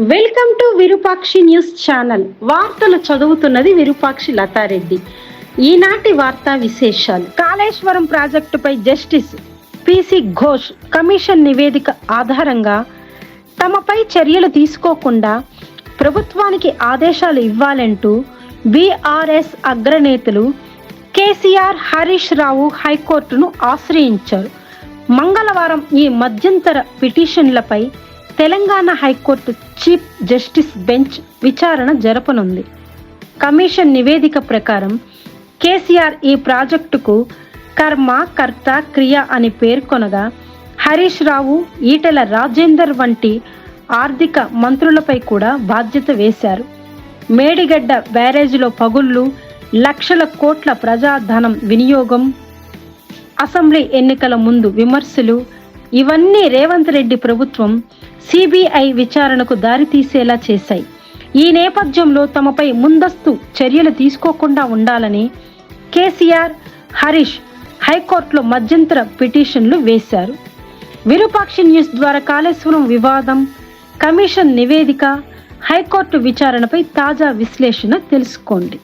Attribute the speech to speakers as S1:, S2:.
S1: Welcome to Virupakshi news channel. వార్తలు చదువుతున్నది విరూపాక్షి లతారెడ్డి. ఈనాటి వార్తా విశేషాలు. కాళేశ్వరం ప్రాజెక్టుపై జస్టిస్ పిసి ఘోష్ కమిషన్ నివేదిక ఆధారంగా తమపై చర్యలు తీసుకోకుండా ప్రభుత్వానికి ఆదేశాలు ఇవ్వాలంటూ బీఆర్ఎస్ అగ్రనేతలు కేసీఆర్, హరీష్ రావు హైకోర్టును ఆశ్రయించారు. మంగళవారం ఈ మధ్యంతర పిటిషన్లపై Telangana high court chief justice bench విచారణ జరపనుంది. కమిషన్ నివేదిక ప్రకారం కేసీఆర్ ఈ ప్రాజెక్టుకు కర్మ, కర్త, క్రియ అని పేర్కొనగా హరీష్ రావు, ఈటెల రాజేందర్ వంటి ఆర్థిక మంత్రులపై కూడా బాధ్యత వేశారు. మేడిగడ్డ బ్యారేజీలో పగుళ్లు, లక్షల కోట్ల ప్రజాధనం వినియోగం, అసెంబ్లీ ఎన్నికల ముందు విమర్శలు ఇవన్నీ రేవంత్ రెడ్డి ప్రభుత్వం సిబిఐ విచారణకు దారితీసేలా చేశాయి. ఈ నేపథ్యంలో తమపై ముందస్తు చర్యలు తీసుకోకుండా ఉండాలని కేసీఆర్, హరీష్ హైకోర్టులో మధ్యంతర పిటిషన్లు వేశారు. విరూపాక్షి న్యూస్ ద్వారా కాళేశ్వరం వివాదం, కమిషన్ నివేదిక, హైకోర్టు విచారణపై తాజా విశ్లేషణ తెలుసుకోండి.